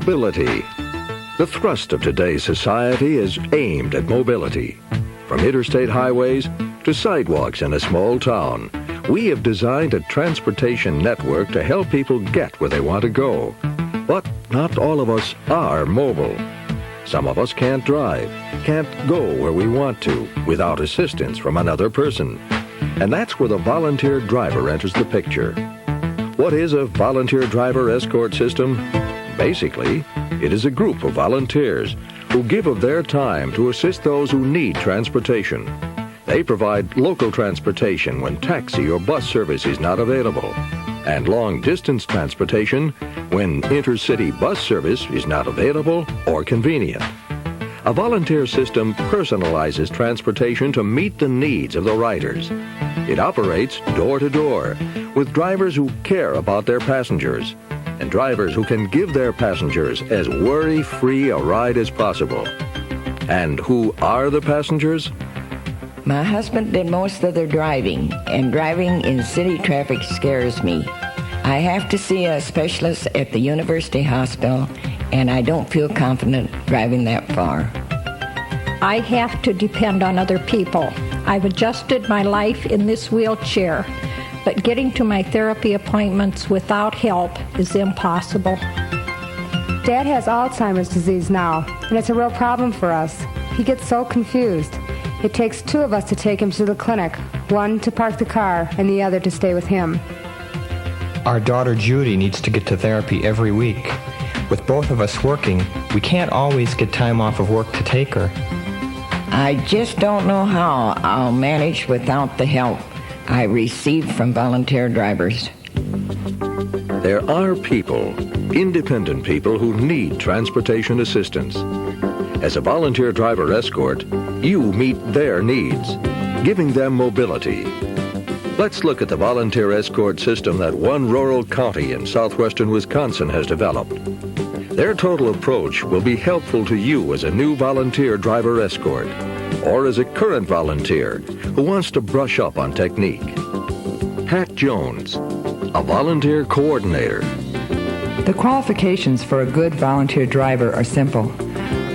Mobility. The thrust of today's society is aimed at mobility. From interstate highways to sidewalks in a small town, we have designed a transportation network to help people get where they want to go. But not all of us are mobile. Some of us can't drive, can't go where we want to without assistance from another person. And that's where the volunteer driver enters the picture. What is a volunteer driver escort system? Basically, it is a group of volunteers who give of their time to assist those who need transportation. They provide local transportation when taxi or bus service is not available, and long-distance transportation when intercity bus service is not available or convenient. A volunteer system personalizes transportation to meet the needs of the riders. It operates door to door with drivers who care about their passengers and drivers who can give their passengers as worry-free a ride as possible. And who are the passengers? My husband did most of the driving, and driving in city traffic scares me. I have to see a specialist at the University Hospital, and I don't feel confident driving that far. I have to depend on other people. I've adjusted my life in this wheelchair, but getting to my therapy appointments without help is impossible. Dad has Alzheimer's disease now, and it's a real problem for us. He gets so confused. It takes two of us to take him to the clinic, one to park the car and the other to stay with him. Our daughter Judy needs to get to therapy every week. With both of us working, we can't always get time off of work to take her. I just don't know how I'll manage without the help I receive from volunteer drivers. There are people, independent people, who need transportation assistance. As a volunteer driver escort, you meet their needs, giving them mobility. Let's look at the volunteer escort system that one rural county in southwestern Wisconsin has developed. Their total approach will be helpful to you as a new volunteer driver escort, or as a current volunteer who wants to brush up on technique. Pat Jones, a volunteer coordinator. The qualifications for a good volunteer driver are simple.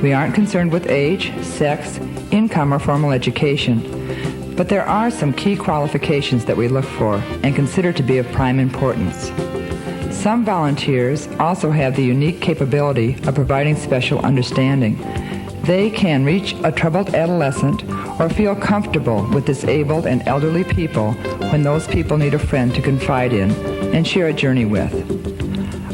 We aren't concerned with age, sex, income, or formal education. But there are some key qualifications that we look for and consider to be of prime importance. Some volunteers also have the unique capability of providing special understanding. They can reach a troubled adolescent or feel comfortable with disabled and elderly people when those people need a friend to confide in and share a journey with.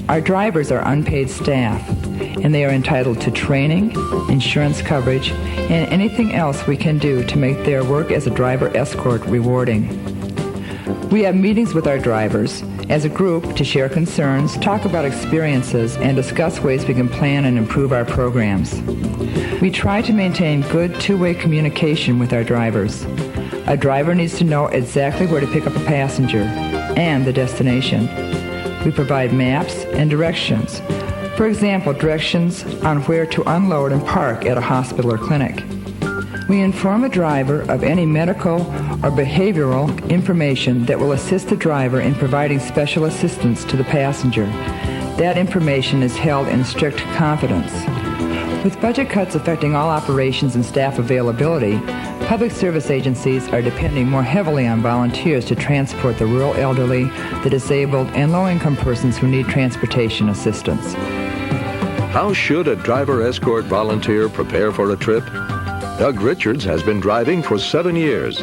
Our drivers are unpaid staff, and they are entitled to training, insurance coverage, and anything else we can do to make their work as a driver escort rewarding. We have meetings with our drivers as a group to share concerns, talk about experiences, and discuss ways we can plan and improve our programs. We try to maintain good two-way communication with our drivers. A driver needs to know exactly where to pick up a passenger and the destination. We provide maps and directions. For example, directions on where to unload and park at a hospital or clinic. We inform a driver of any medical or behavioral information that will assist the driver in providing special assistance to the passenger. That information is held in strict confidence. With budget cuts affecting all operations and staff availability, public service agencies are depending more heavily on volunteers to transport the rural elderly, the disabled, and low-income persons who need transportation assistance. How should a driver escort volunteer prepare for a trip? Doug Richards has been driving for 7 years.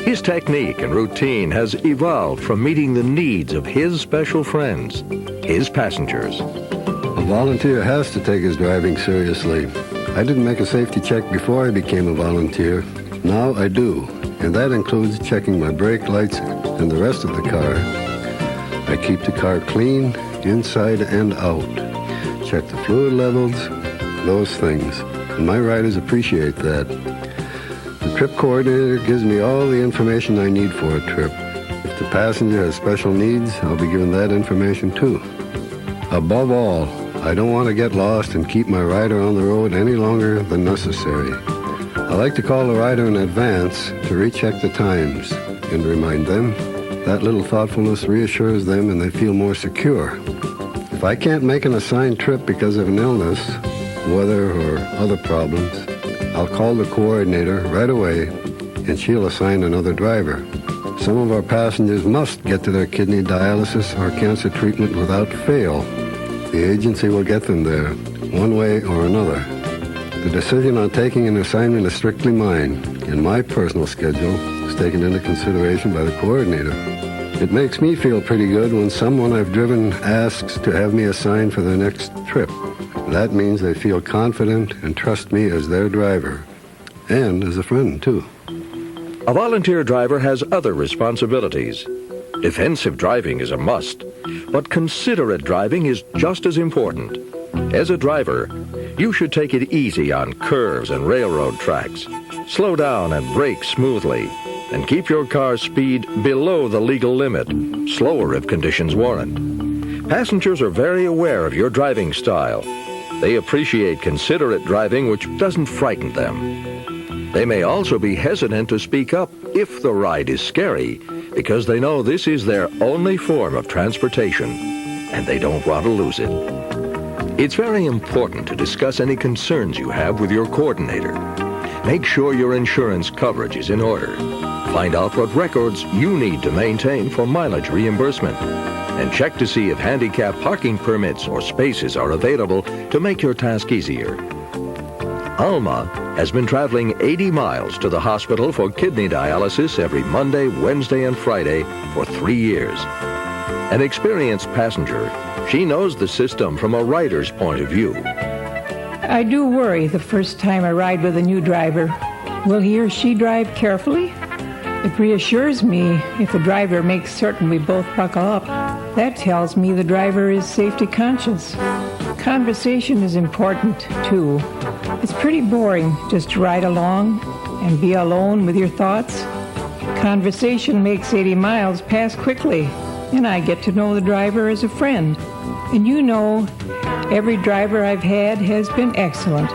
His technique and routine has evolved from meeting the needs of his special friends, his passengers. A volunteer has to take his driving seriously. I didn't make a safety check before I became a volunteer. Now I do, and that includes checking my brake lights and the rest of the car. I keep the car clean, inside and out. Check the fluid levels, those things. And my riders appreciate that. The trip coordinator gives me all the information I need for a trip. If the passenger has special needs, I'll be given that information too. Above all, I don't want to get lost and keep my rider on the road any longer than necessary. I like to call the rider in advance to recheck the times and remind them. That little thoughtfulness reassures them and they feel more secure. If I can't make an assigned trip because of an illness, weather, or other problems, I'll call the coordinator right away and she'll assign another driver. Some of our passengers must get to their kidney dialysis or cancer treatment without fail. The agency will get them there, one way or another. The decision on taking an assignment is strictly mine, and my personal schedule is taken into consideration by the coordinator. It makes me feel pretty good when someone I've driven asks to have me assigned for their next trip. That means they feel confident and trust me as their driver, and as a friend, too. A volunteer driver has other responsibilities. Defensive driving is a must, but considerate driving is just as important. As a driver, you should take it easy on curves and railroad tracks. Slow down and brake smoothly, and keep your car's speed below the legal limit, slower if conditions warrant. Passengers are very aware of your driving style. They appreciate considerate driving which doesn't frighten them. They may also be hesitant to speak up if the ride is scary, because they know this is their only form of transportation, and they don't want to lose it. It's very important to discuss any concerns you have with your coordinator. Make sure your insurance coverage is in order. Find out what records you need to maintain for mileage reimbursement. And check to see if handicapped parking permits or spaces are available to make your task easier. Alma has been traveling 80 miles to the hospital for kidney dialysis every Monday, Wednesday, and Friday for 3 years. An experienced passenger, she knows the system from a rider's point of view. I do worry the first time I ride with a new driver. Will he or she drive carefully? It reassures me if the driver makes certain we both buckle up. That tells me the driver is safety conscious. Conversation is important, too. It's pretty boring just to ride along and be alone with your thoughts. Conversation makes 80 miles pass quickly, and I get to know the driver as a friend. And you know, every driver I've had has been excellent.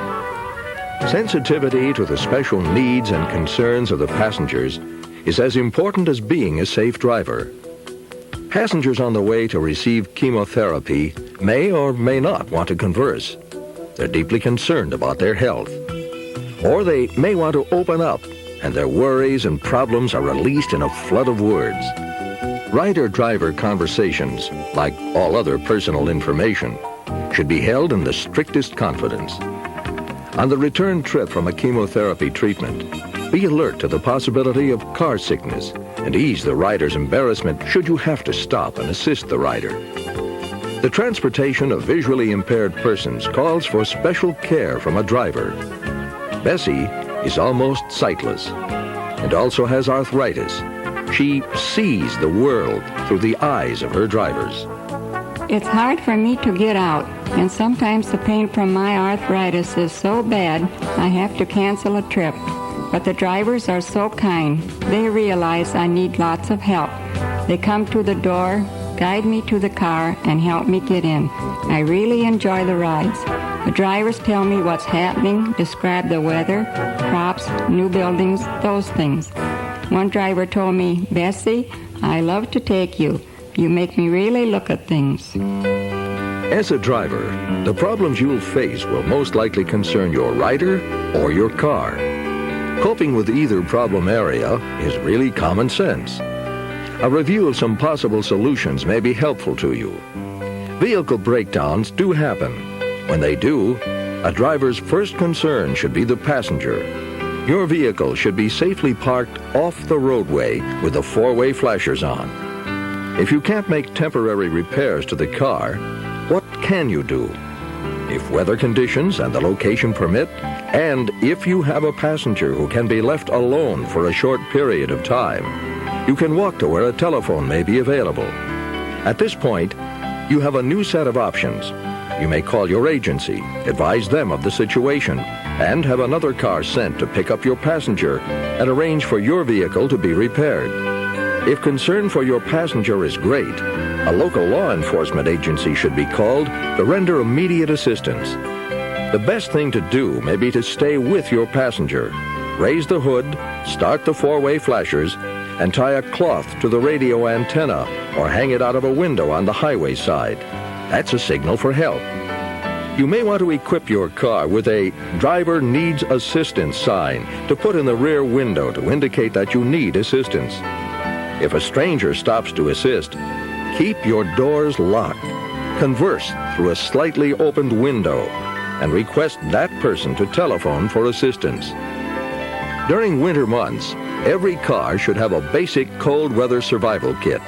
Sensitivity to the special needs and concerns of the passengers is as important as being a safe driver. Passengers on the way to receive chemotherapy may or may not want to converse. They're deeply concerned about their health. Or they may want to open up, and their worries and problems are released in a flood of words. Rider-driver conversations, like all other personal information, should be held in the strictest confidence. On the return trip from a chemotherapy treatment, be alert to the possibility of car sickness and ease the rider's embarrassment should you have to stop and assist the rider. The transportation of visually impaired persons calls for special care from a driver. Bessie is almost sightless and also has arthritis. She sees the world through the eyes of her drivers. It's hard for me to get out, and sometimes the pain from my arthritis is so bad I have to cancel a trip. But the drivers are so kind. They realize I need lots of help. They come to the door, guide me to the car, and help me get in. I really enjoy the rides. The drivers tell me what's happening, describe the weather, crops, new buildings, those things. One driver told me, "Bessie, I love to take you. You make me really look at things." As a driver, the problems you'll face will most likely concern your rider or your car. Coping with either problem area is really common sense. A review of some possible solutions may be helpful to you. Vehicle breakdowns do happen. When they do, a driver's first concern should be the passenger. Your vehicle should be safely parked off the roadway with the four-way flashers on. If you can't make temporary repairs to the car, what can you do? If weather conditions and the location permit, and if you have a passenger who can be left alone for a short period of time, you can walk to where a telephone may be available. At this point, you have a new set of options. You may call your agency, advise them of the situation, and have another car sent to pick up your passenger and arrange for your vehicle to be repaired. If concern for your passenger is great, a local law enforcement agency should be called to render immediate assistance. The best thing to do may be to stay with your passenger, raise the hood, start the four-way flashers, and tie a cloth to the radio antenna or hang it out of a window on the highway side. That's a signal for help. You may want to equip your car with a driver needs assistance sign to put in the rear window to indicate that you need assistance. If a stranger stops to assist, keep your doors locked. Converse through a slightly opened window and request that person to telephone for assistance. During winter months, every car should have a basic cold weather survival kit.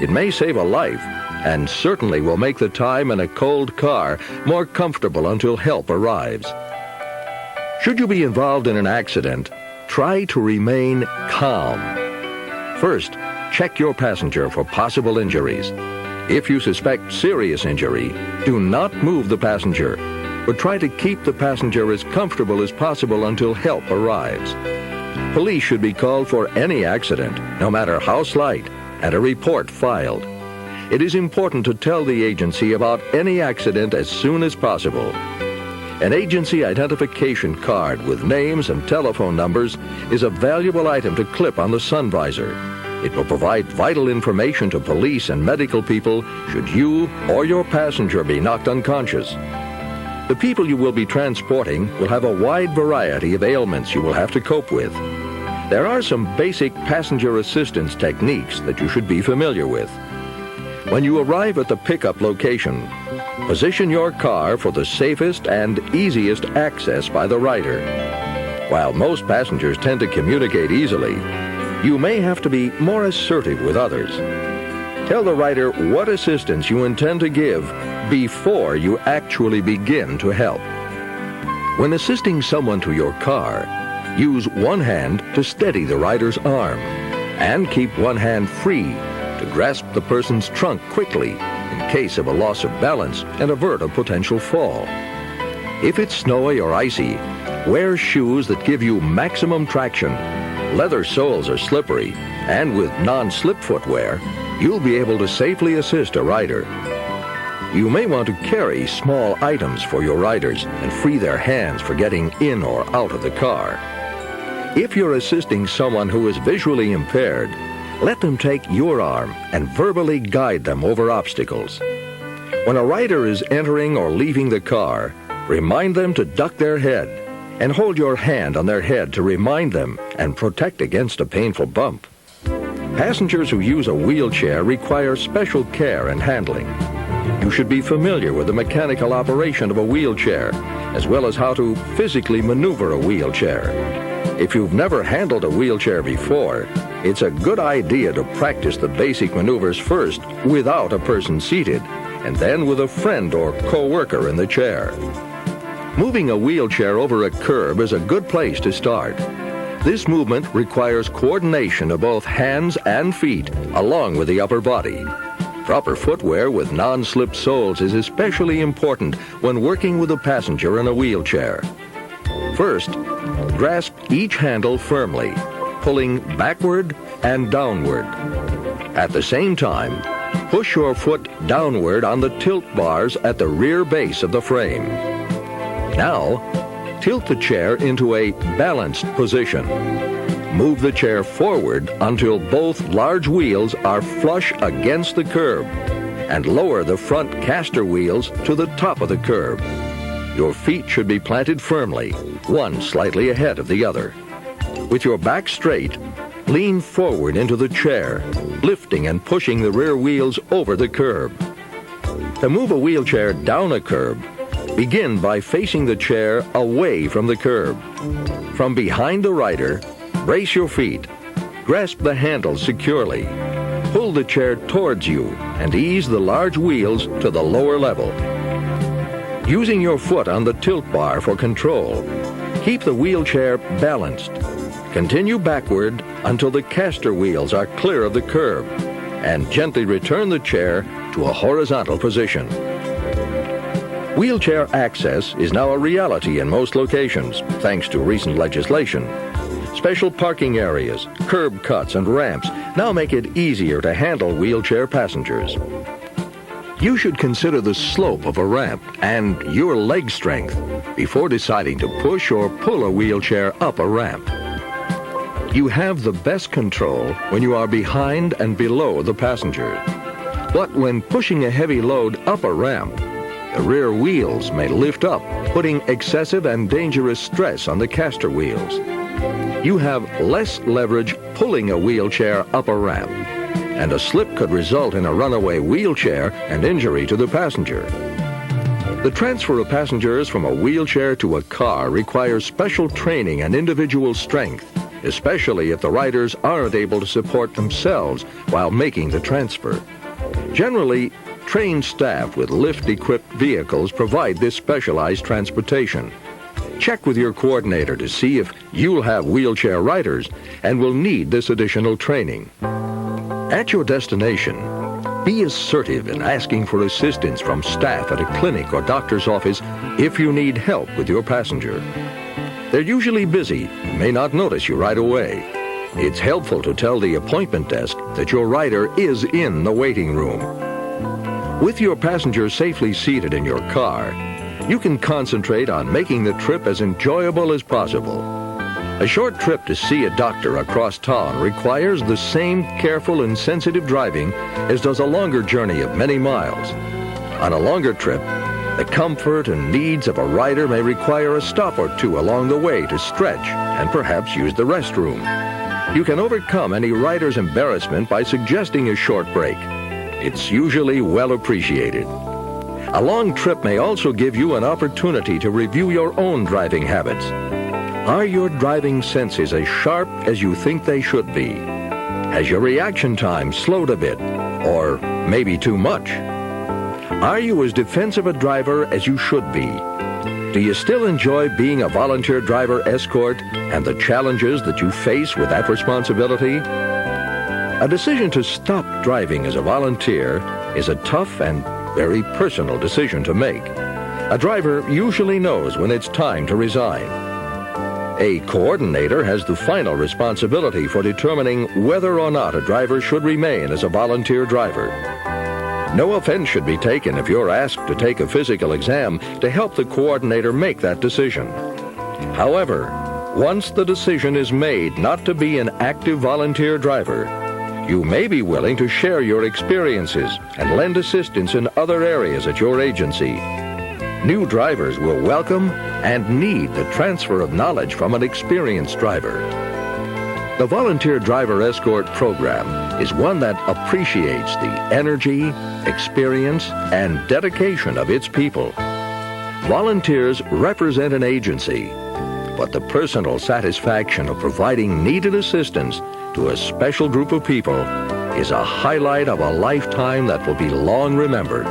It may save a life and certainly will make the time in a cold car more comfortable until help arrives. Should you be involved in an accident, try to remain calm. First, check your passenger for possible injuries. If you suspect serious injury, do not move the passenger, but try to keep the passenger as comfortable as possible until help arrives. Police should be called for any accident, no matter how slight, and a report filed. It is important to tell the agency about any accident as soon as possible. An agency identification card with names and telephone numbers is a valuable item to clip on the sun visor. It will provide vital information to police and medical people should you or your passenger be knocked unconscious. The people you will be transporting will have a wide variety of ailments you will have to cope with. There are some basic passenger assistance techniques that you should be familiar with. When you arrive at the pickup location, position your car for the safest and easiest access by the rider. While most passengers tend to communicate easily, you may have to be more assertive with others. Tell the rider what assistance you intend to give before you actually begin to help. When assisting someone to your car, use one hand to steady the rider's arm and keep one hand free to grasp the person's trunk quickly in case of a loss of balance and avert a potential fall. If it's snowy or icy, wear shoes that give you maximum traction. Leather soles are slippery, and with non-slip footwear, you'll be able to safely assist a rider. You may want to carry small items for your riders and free their hands for getting in or out of the car. If you're assisting someone who is visually impaired, let them take your arm and verbally guide them over obstacles. When a rider is entering or leaving the car, remind them to duck their head and hold your hand on their head to remind them and protect against a painful bump. Passengers who use a wheelchair require special care and handling. You should be familiar with the mechanical operation of a wheelchair, as well as how to physically maneuver a wheelchair. If you've never handled a wheelchair before, it's a good idea to practice the basic maneuvers first without a person seated, and then with a friend or co-worker in the chair. Moving a wheelchair over a curb is a good place to start. This movement requires coordination of both hands and feet, along with the upper body. Proper footwear with non-slip soles is especially important when working with a passenger in a wheelchair. First, grasp each handle firmly, pulling backward and downward. At the same time, push your foot downward on the tilt bars at the rear base of the frame. Now, tilt the chair into a balanced position. Move the chair forward until both large wheels are flush against the curb, and lower the front caster wheels to the top of the curb. Your feet should be planted firmly, one slightly ahead of the other. With your back straight, lean forward into the chair, lifting and pushing the rear wheels over the curb. To move a wheelchair down a curb, begin by facing the chair away from the curb. From behind the rider, brace your feet, grasp the handle securely, pull the chair towards you, and ease the large wheels to the lower level. Using your foot on the tilt bar for control, keep the wheelchair balanced. Continue backward until the caster wheels are clear of the curb, and gently return the chair to a horizontal position. Wheelchair access is now a reality in most locations, thanks to recent legislation. Special parking areas, curb cuts, and ramps now make it easier to handle wheelchair passengers. You should consider the slope of a ramp and your leg strength before deciding to push or pull a wheelchair up a ramp. You have the best control when you are behind and below the passenger. But when pushing a heavy load up a ramp, the rear wheels may lift up, putting excessive and dangerous stress on the caster wheels. You have less leverage pulling a wheelchair up a ramp, and a slip could result in a runaway wheelchair and injury to the passenger. The transfer of passengers from a wheelchair to a car requires special training and individual strength, especially if the riders aren't able to support themselves while making the transfer. Generally, trained staff with lift-equipped vehicles provide this specialized transportation. Check with your coordinator to see if you'll have wheelchair riders and will need this additional training. At your destination, be assertive in asking for assistance from staff at a clinic or doctor's office if you need help with your passenger. They're usually busy and may not notice you right away. It's helpful to tell the appointment desk that your rider is in the waiting room. With your passenger safely seated in your car, you can concentrate on making the trip as enjoyable as possible. A short trip to see a doctor across town requires the same careful and sensitive driving as does a longer journey of many miles. On a longer trip, the comfort and needs of a rider may require a stop or two along the way to stretch and perhaps use the restroom. You can overcome any rider's embarrassment by suggesting a short break. It's usually well appreciated. A long trip may also give you an opportunity to review your own driving habits. Are your driving senses as sharp as you think they should be? Has your reaction time slowed a bit, or maybe too much? Are you as defensive a driver as you should be? Do you still enjoy being a volunteer driver escort and the challenges that you face with that responsibility? A decision to stop driving as a volunteer is a tough and very personal decision to make. A driver usually knows when it's time to resign. A coordinator has the final responsibility for determining whether or not a driver should remain as a volunteer driver. No offense should be taken if you're asked to take a physical exam to help the coordinator make that decision. However, once the decision is made not to be an active volunteer driver, you may be willing to share your experiences and lend assistance in other areas at your agency. New drivers will welcome and need the transfer of knowledge from an experienced driver. The Volunteer Driver Escort program is one that appreciates the energy, experience, and dedication of its people. Volunteers represent an agency, but the personal satisfaction of providing needed assistance to a special group of people is a highlight of a lifetime that will be long remembered.